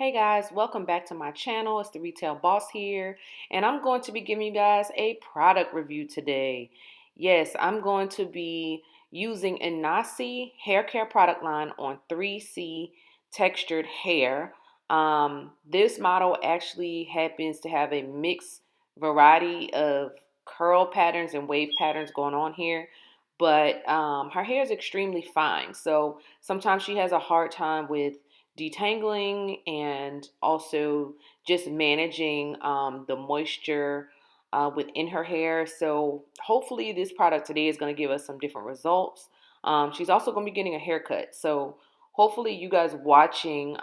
Hey guys, welcome back to my channel. It's the Retail Boss here, and I'm going to be giving you guys a product review today. Yes, I'm going to be using Inahsi hair care product line on 3C textured hair. This model actually happens to have a mixed variety of curl patterns and wave patterns going on here, but her hair is extremely fine. So sometimes she has a hard time with detangling and also just managing the moisture within her hair. So hopefully this product today is going to give us some different results. She's also going to be getting a haircut. So hopefully you guys watching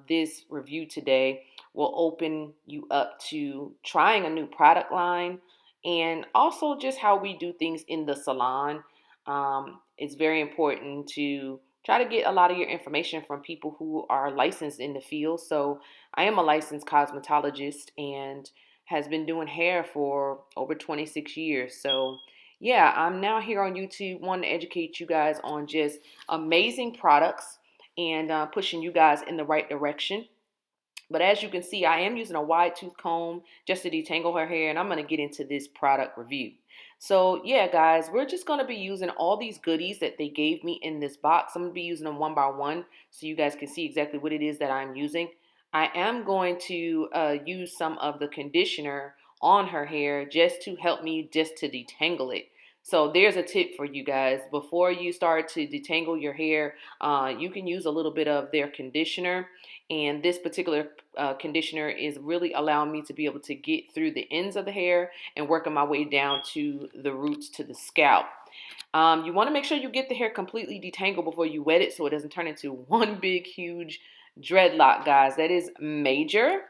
this review today will open you up to trying a new product line and also just how we do things in the salon. It's very important to try to get a lot of your information from people who are licensed in the field. So I am a licensed cosmetologist and has been doing hair for over 26 years. So yeah, I'm now here on YouTube wanting to educate you guys on just amazing products and pushing you guys in the right direction. But as you can see, I am using a wide tooth comb just to detangle her hair, and I'm going to get into this product review. So yeah, guys, we're just going to be using all these goodies that they gave me in this box. I'm going to be using them one by one so you guys can see exactly what it is that I'm using. I am going to use some of the conditioner on her hair just to help me just to detangle it. So there's a tip for you guys. Before you start to detangle your hair, you can use a little bit of their conditioner. And this particular conditioner is really allowing me to be able to get through the ends of the hair and working my way down to the roots to the scalp. You want to make sure you get the hair completely detangled before you wet it so it doesn't turn into one big, huge dreadlock, guys. That is major.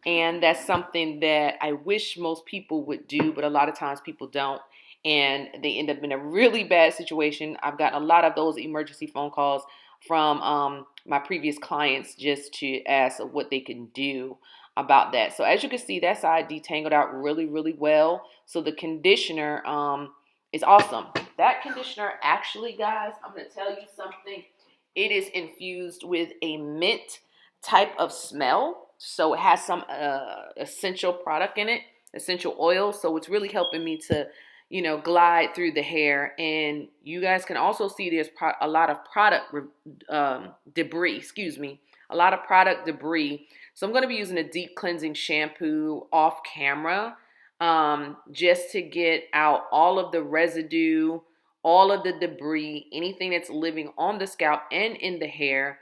And that's something that I wish most people would do, but a lot of times people don't. And they end up in a really bad situation. I've gotten a lot of those emergency phone calls from my previous clients just to ask what they can do about that. So as you can see, that side detangled out really, really well. So the conditioner is awesome. That conditioner actually, guys, I'm going to tell you something. It is infused with a mint type of smell. So it has some essential product in it, essential oil. So it's really helping me to glide through the hair. And you guys can also see there's a lot of product debris, a lot of product debris. So I'm going to be using a deep cleansing shampoo off camera just to get out all of the residue, all of the debris, anything that's living on the scalp and in the hair.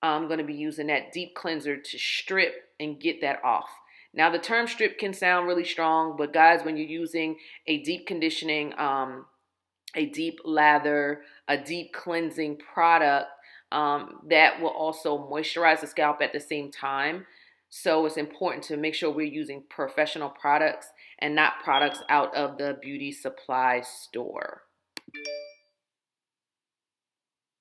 I'm going to be using that deep cleanser to strip and get that off. Now, the term strip can sound really strong, but guys, when you're using a deep conditioning, a deep lather, a deep cleansing product, that will also moisturize the scalp at the same time. So it's important to make sure we're using professional products and not products out of the beauty supply store.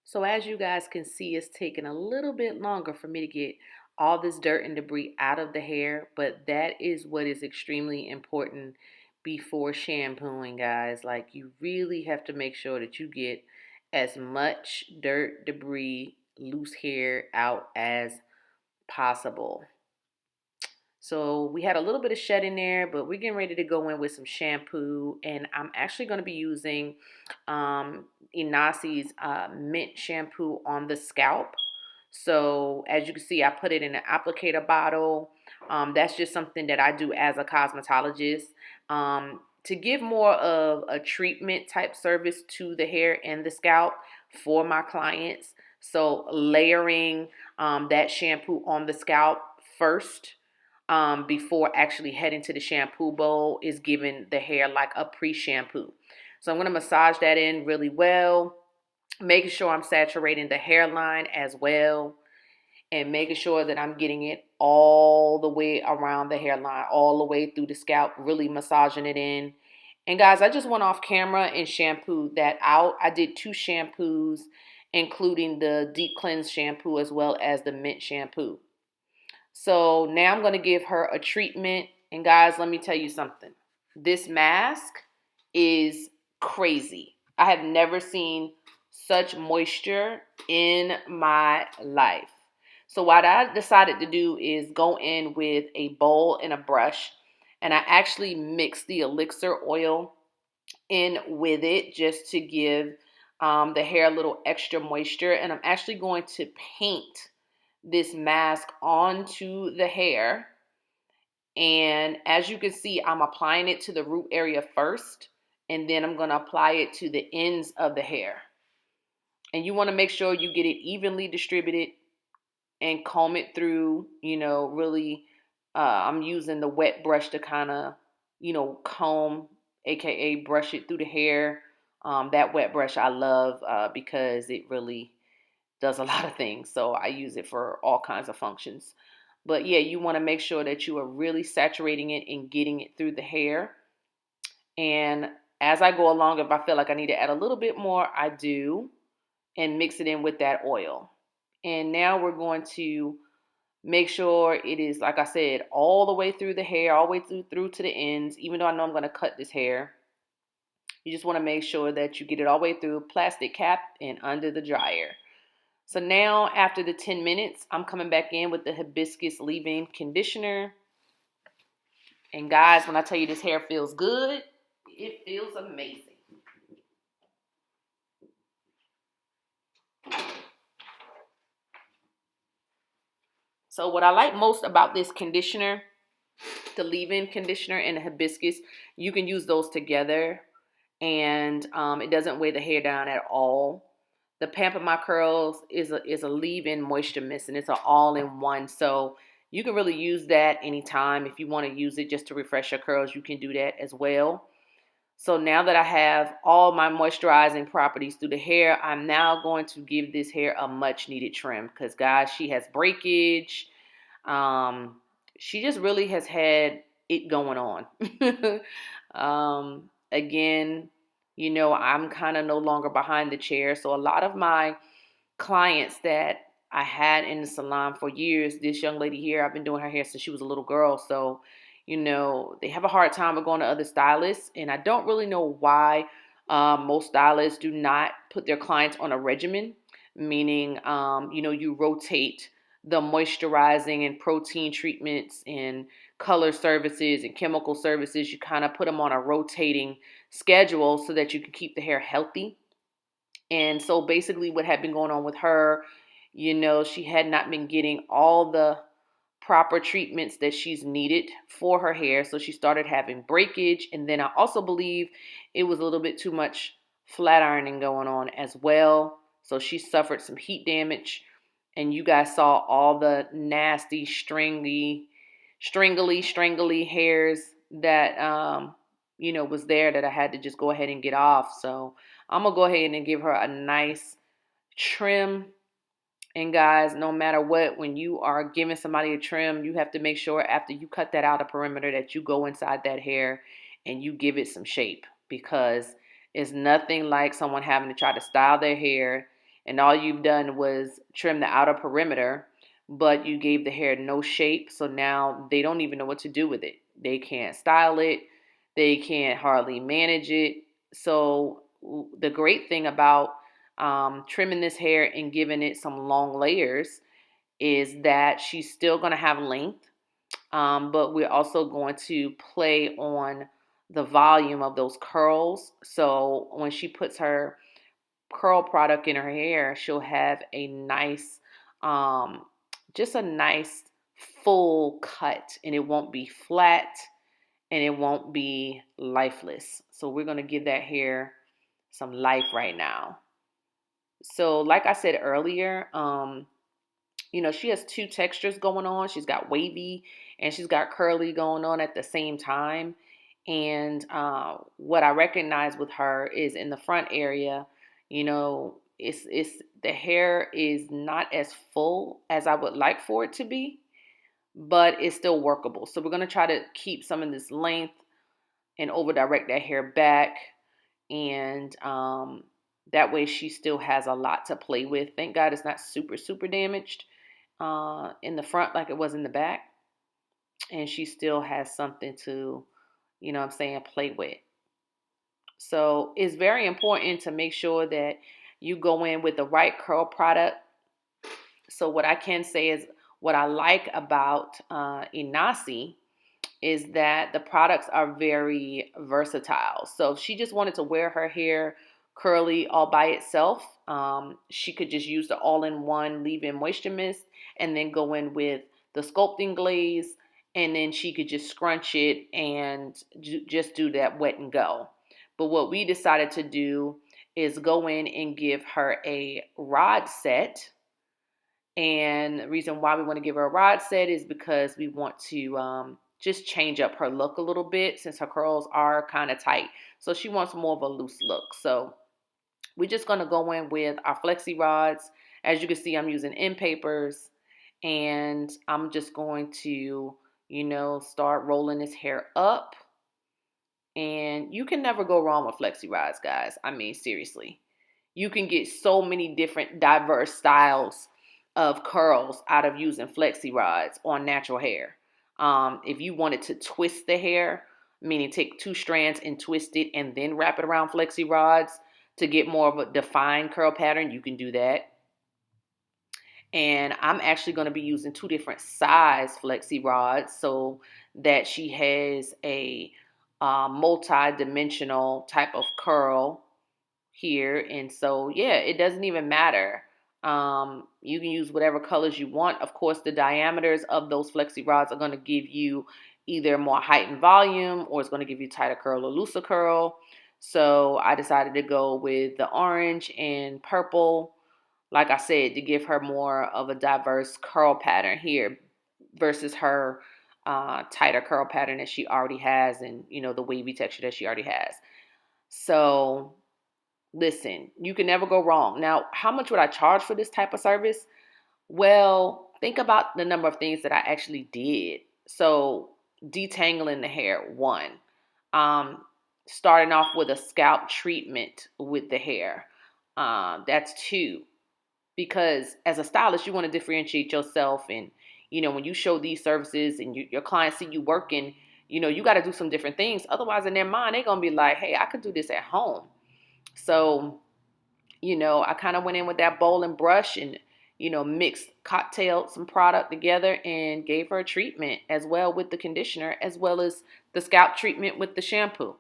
So as you guys can see, it's taking a little bit longer for me to get all this dirt and debris out of the hair, but that is what is extremely important before shampooing, guys. Like, you really have to make sure that you get as much dirt, debris, loose hair out as possible. So we had a little bit of shed in there, but we're getting ready to go in with some shampoo. And I'm actually going to be using Inahsi's mint shampoo on the scalp. So as you can see, I put it in an applicator bottle. That's just something that I do as a cosmetologist to give more of a treatment type service to the hair and the scalp for my clients. So layering that shampoo on the scalp first before actually heading to the shampoo bowl is giving the hair like a pre-shampoo. So I'm going to massage that in really well, making sure I'm saturating the hairline as well, and making sure that I'm getting it all the way around the hairline, all the way through the scalp, really massaging it in. And guys, I just went off camera and shampooed that out. I did 2 shampoos, including the deep cleanse shampoo as well as the mint shampoo. So now I'm going to give her a treatment. And guys, let me tell you something. This mask is crazy. I have never seen such moisture in my life. So what I decided to do is go in with a bowl and a brush, and I actually mixed the elixir oil in with it just to give the hair a little extra moisture. And I'm actually going to paint this mask onto the hair. And as you can see, I'm applying it to the root area first, and then I'm going to apply it to the ends of the hair. And you want to make sure you get it evenly distributed and comb it through, really. I'm using the wet brush to kind of, comb, aka brush it through the hair. That wet brush I love because it really does a lot of things. So I use it for all kinds of functions. But yeah, you want to make sure that you are really saturating it and getting it through the hair. And as I go along, if I feel like I need to add a little bit more, I do, and mix it in with that oil. And now we're going to make sure it is, like I said, all the way through the hair, all the way through to the ends, even though I know I'm going to cut this hair. You just want to make sure that you get it all the way through, plastic cap and under the dryer. So now after the 10 minutes, I'm coming back in with the Hibiscus Leave-In conditioner. And guys, when I tell you this hair feels good, it feels amazing. So what I like most about this conditioner, the leave-in conditioner and the hibiscus, you can use those together, and it doesn't weigh the hair down at all. The Pamper My Curls is a leave-in moisture mist, and it's an all-in-one. So you can really use that anytime. If you want to use it just to refresh your curls, you can do that as well. So now that I have all my moisturizing properties through the hair, I'm now going to give this hair a much needed trim because, guys, she has breakage. She just really has had it going on. Again, I'm kind of no longer behind the chair. So a lot of my clients that I had in the salon for years, this young lady here, I've been doing her hair since she was a little girl. So, they have a hard time of going to other stylists. And I don't really know why most stylists do not put their clients on a regimen, meaning, you rotate the moisturizing and protein treatments and color services and chemical services. You kind of put them on a rotating schedule so that you can keep the hair healthy. And so basically what had been going on with her, she had not been getting all the proper treatments that she's needed for her hair. So she started having breakage. And then I also believe it was a little bit too much flat ironing going on as well. So she suffered some heat damage. And you guys saw all the nasty, strangly hairs that, was there that I had to just go ahead and get off. So I'm going to go ahead and give her a nice trim. And guys, no matter what, when you are giving somebody a trim, you have to make sure after you cut that outer perimeter that you go inside that hair and you give it some shape, because it's nothing like someone having to try to style their hair and all you've done was trim the outer perimeter, but you gave the hair no shape. So now they don't even know what to do with it. They can't style it. They can't hardly manage it. So the great thing about trimming this hair and giving it some long layers is that she's still going to have length, but we're also going to play on the volume of those curls. So when she puts her curl product in her hair, she'll have a nice, just a nice full cut, and it won't be flat and it won't be lifeless. So we're going to give that hair some life right now. So like I said earlier, she has two textures going on. She's got wavy and she's got curly going on at the same time. And what I recognize with her is in the front area, it's the hair is not as full as I would like for it to be, but it's still workable. So we're going to try to keep some of this length and over direct that hair back. And that way she still has a lot to play with. Thank God it's not super, super damaged in the front like it was in the back. And she still has something to, play with. So it's very important to make sure that you go in with the right curl product So what I can say is what I like about Inahsi is that the products are very versatile. So if she just wanted to wear her hair curly all by itself, she could just use the all-in-one leave-in moisture mist and then go in with the sculpting glaze, and then she could just scrunch it and just do that wet and go. But what we decided to do is go in and give her a rod set. And the reason why we want to give her a rod set is because we want to just change up her look a little bit since her curls are kind of tight. So she wants more of a loose look. So we're just going to go in with our flexi rods. As you can see, I'm using end papers, and I'm just going to, start rolling this hair up. And you can never go wrong with flexi rods, guys. I mean, seriously. You can get so many different diverse styles of curls out of using flexi rods on natural hair. If you wanted to twist the hair, meaning take 2 strands and twist it and then wrap it around flexi rods to get more of a defined curl pattern, you can do that. And I'm actually going to be using 2 different size flexi rods so that she has a multi-dimensional type of curl here. And so, yeah, it doesn't even matter. You can use whatever colors you want. Of course, the diameters of those flexi rods are going to give you either more height and volume, or it's going to give you tighter curl or looser curl. So I decided to go with the orange and purple, like I said, to give her more of a diverse curl pattern here versus her tighter curl pattern that she already has, and the wavy texture that she already has. So listen, you can never go wrong. Now, how much would I charge for this type of service? Well, think about the number of things that I actually did. So detangling the hair, 1. Starting off with a scalp treatment with the hair. That's 2. Because as a stylist, you want to differentiate yourself. And, when you show these services and your clients see you working, you got to do some different things. Otherwise, in their mind, they're going to be like, hey, I could do this at home. So, I kind of went in with that bowl and brush and, mixed, cocktailed some product together and gave her a treatment as well with the conditioner, as well as the scalp treatment with the shampoo.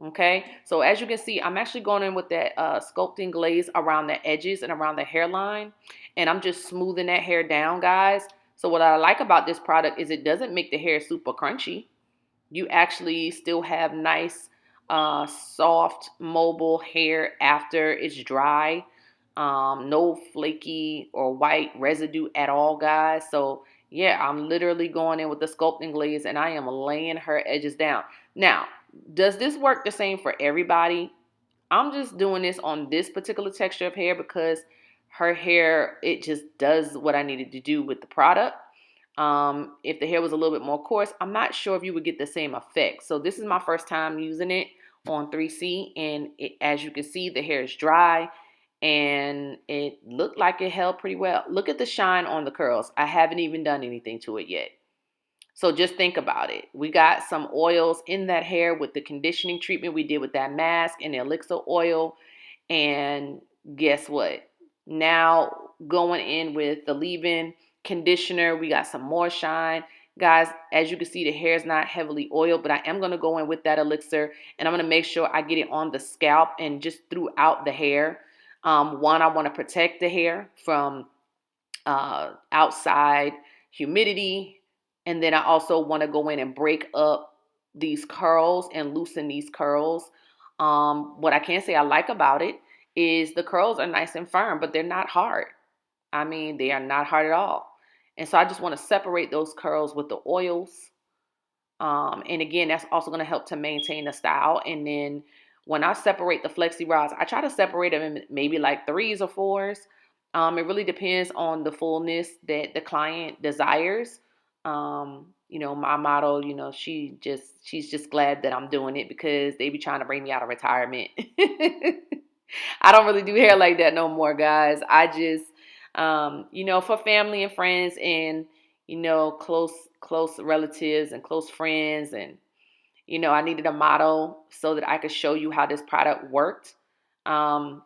Okay, so as you can see, I'm actually going in with that sculpting glaze around the edges and around the hairline, and I'm just smoothing that hair down, guys. So what I like about this product is it doesn't make the hair super crunchy. You actually still have nice, soft, mobile hair after it's dry. No flaky or white residue at all, guys. So yeah, I'm literally going in with the sculpting glaze and I am laying her edges down. Now, does this work the same for everybody? I'm just doing this on this particular texture of hair because her hair, it just does what I needed to do with the product. If the hair was a little bit more coarse, I'm not sure if you would get the same effect. So this is my first time using it on 3C, and as you can see, the hair is dry and it looked like it held pretty well. Look at the shine on the curls. I haven't even done anything to it yet. So just think about it. We got some oils in that hair with the conditioning treatment we did with that mask and the elixir oil. And guess what? Now going in with the leave-in conditioner, we got some more shine. Guys, as you can see, the hair is not heavily oiled, but I am going to go in with that elixir and I'm going to make sure I get it on the scalp and just throughout the hair. One, I want to protect the hair from outside humidity. And then I also want to go in and break up these curls and loosen these curls. What I can say I like about it is the curls are nice and firm, but they're not hard. I mean, they are not hard at all. And so I just want to separate those curls with the oils. And again, that's also going to help to maintain the style. And then when I separate the flexi rods, I try to separate them in maybe like 3s or 4s. It really depends on the fullness that the client desires. My model, she's just glad that I'm doing it because they be trying to bring me out of retirement. I don't really do hair like that no more, guys. I just, for family and friends and, close relatives and close friends. And, I needed a model so that I could show you how this product worked, on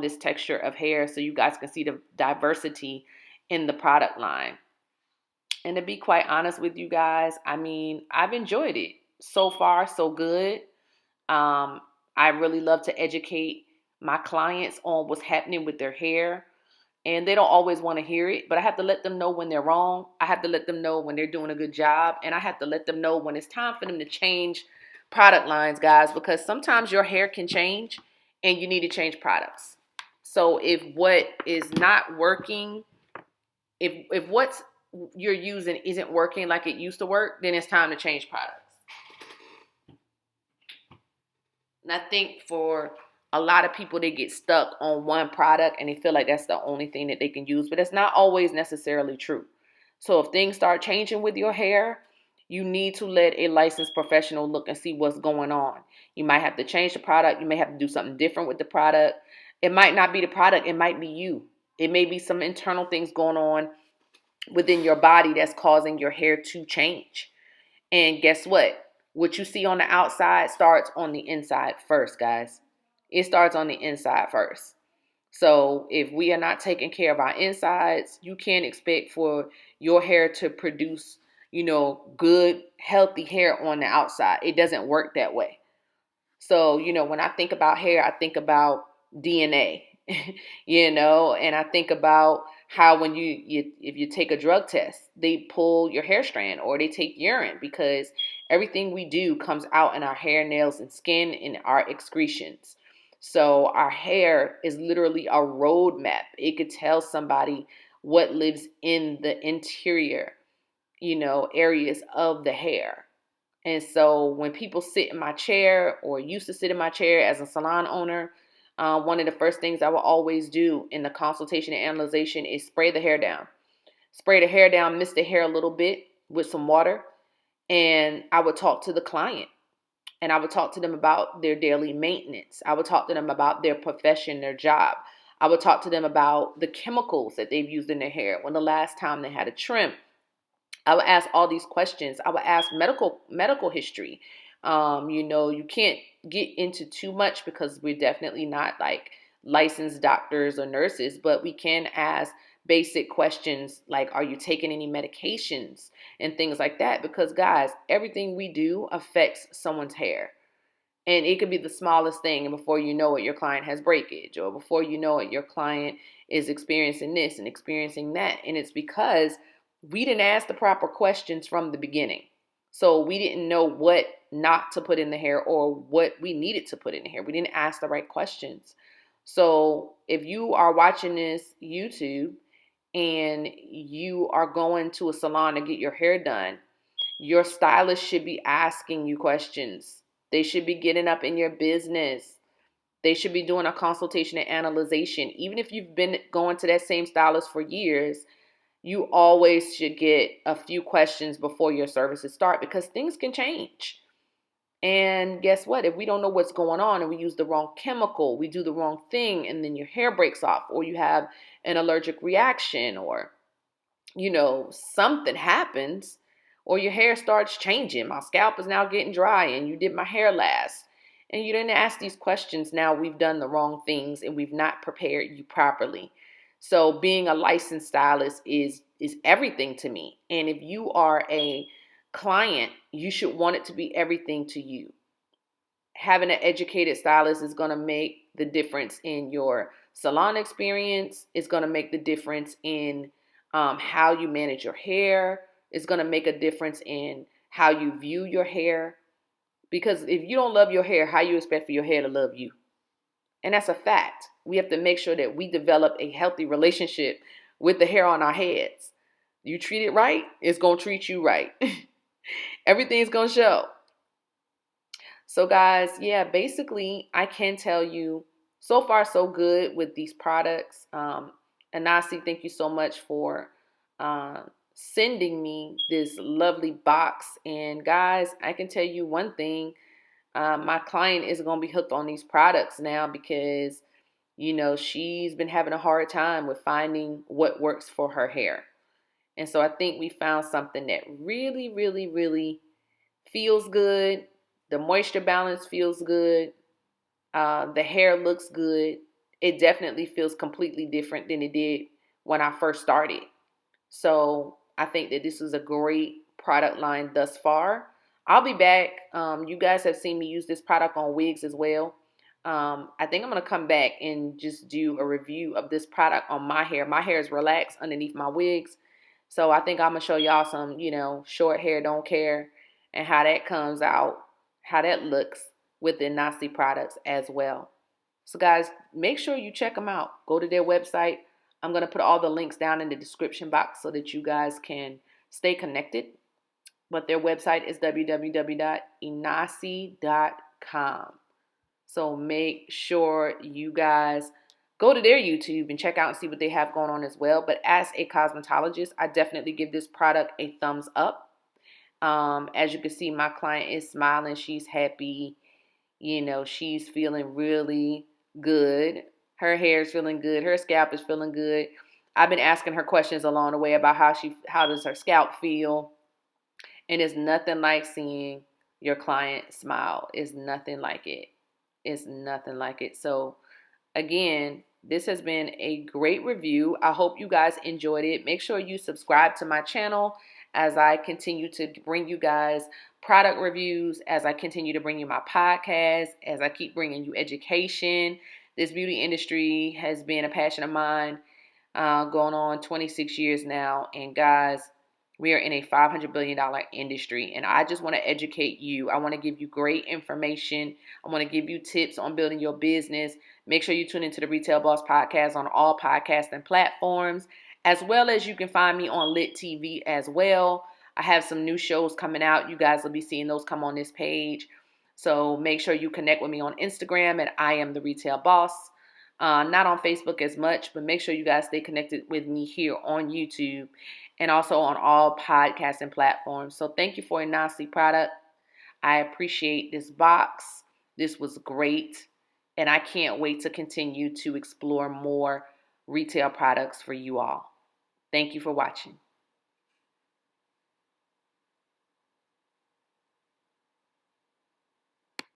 this texture of hair so you guys can see the diversity in the product line. And to be quite honest with you guys, I mean, I've enjoyed it. So far, so good. I really love to educate my clients on what's happening with their hair. And they don't always want to hear it, but I have to let them know when they're wrong. I have to let them know when they're doing a good job. And I have to let them know when it's time for them to change product lines, guys, because sometimes your hair can change and you need to change products. So if what is not working, if what's you're using isn't working like it used to work, then it's time to change products. And I think for a lot of people, they get stuck on one product and they feel like that's the only thing that they can use, but it's not always necessarily true. So if things start changing with your hair, you need to let a licensed professional look and see what's going on. You might have to change the product. You may have to do something different with the product. It might not be the product. It might be you. It may be some internal things going on within your body that's causing your hair to change. And guess what? What you see on the outside starts on the inside first, guys. It starts on the inside first. So if we are not taking care of our insides, you can't expect for your hair to produce, good, healthy hair on the outside. It doesn't work that way. So, when I think about hair, I think about DNA, and I think about how when if you take a drug test, they pull your hair strand or they take urine, because everything we do comes out in our hair, nails, and skin, and our excretions. So our hair is literally a roadmap. It could tell somebody what lives in the interior, areas of the hair. And so when people sit in my chair or used to sit in my chair as a salon owner, one of the first things I will always do in the consultation and analyzation is spray the hair down. Spray the hair down, mist the hair a little bit with some water. And I would talk to the client. And I would talk to them about their daily maintenance. I would talk to them about their profession, their job. I would talk to them about the chemicals that they've used in their hair, when the last time they had a trim. I would ask all these questions. I would ask medical history. You can't get into too much because we're definitely not like licensed doctors or nurses, but we can ask basic questions like, are you taking any medications and things like that? Because guys, everything we do affects someone's hair. And it could be the smallest thing, and before you know it, your client has breakage, or before you know it, your client is experiencing this and experiencing that. And it's because we didn't ask the proper questions from the beginning. So we didn't know what not to put in the hair or what we needed to put in the hair. We didn't ask the right questions. So if you are watching this YouTube and you are going to a salon to get your hair done, your stylist should be asking you questions. They should be getting up in your business. They should be doing a consultation and analyzation. Even if you've been going to that same stylist for years, you always should get a few questions before your services start, because things can change. And guess what? If we don't know what's going on and we use the wrong chemical, we do the wrong thing, and then your hair breaks off, or you have an allergic reaction, or, something happens, or your hair starts changing. My scalp is now getting dry and you did my hair last, and you didn't ask these questions. Now we've done the wrong things and we've not prepared you properly. So being a licensed stylist is everything to me. And if you are a client, you should want it to be everything to you. Having an educated stylist is going to make the difference in your salon experience. It's going to make the difference in how you manage your hair. It's going to make a difference in how you view your hair. Because if you don't love your hair, how you expect for your hair to love you? And that's a fact. We have to make sure that we develop a healthy relationship with the hair on our heads. You treat it right, it's going to treat you right. Everything's going to show. So guys, basically I can tell you, so far so good with these products. Inahsi, thank you so much for sending me this lovely box. And guys, I can tell you one thing. My client is going to be hooked on these products now, because, she's been having a hard time with finding what works for her hair. And so I think we found something that really, really, really feels good. The moisture balance feels good. The hair looks good. It definitely feels completely different than it did when I first started. So I think that this is a great product line thus far. I'll be back. You guys have seen me use this product on wigs as well. I think I'm going to come back and just do a review of this product on my hair. My hair is relaxed underneath my wigs. So I think I'm going to show y'all some, short hair, don't care, and how that comes out, how that looks with the Inahsi products as well. So guys, make sure you check them out. Go to their website. I'm going to put all the links down in the description box so that you guys can stay connected. But their website is www.inahsi.com. So make sure you guys go to their YouTube and check out and see what they have going on as well. But as a cosmetologist, I definitely give this product a thumbs up. As you can see, my client is smiling. She's happy. She's feeling really good. Her hair is feeling good. Her scalp is feeling good. I've been asking her questions along the way about how does her scalp feel. And it's nothing like seeing your client smile. It's nothing like it. It's nothing like it. So again, this has been a great review. I hope you guys enjoyed it. Make sure you subscribe to my channel as I continue to bring you guys product reviews, as I continue to bring you my podcast, as I keep bringing you education. This beauty industry has been a passion of mine, going on 26 years now. And guys, we are in a $500 billion industry, and I just want to educate you. I want to give you great information. I want to give you tips on building your business. Make sure you tune into the Retail Boss Podcast on all podcasting platforms, as well as you can find me on Lit TV as well. I have some new shows coming out. You guys will be seeing those come on this page. So make sure you connect with me on Instagram at I Am The Retail Boss. Not on Facebook as much, but make sure you guys stay connected with me here on YouTube and also on all podcasting platforms. So thank you for a Inahsi product. I appreciate this box. This was great. And I can't wait to continue to explore more retail products for you all. Thank you for watching.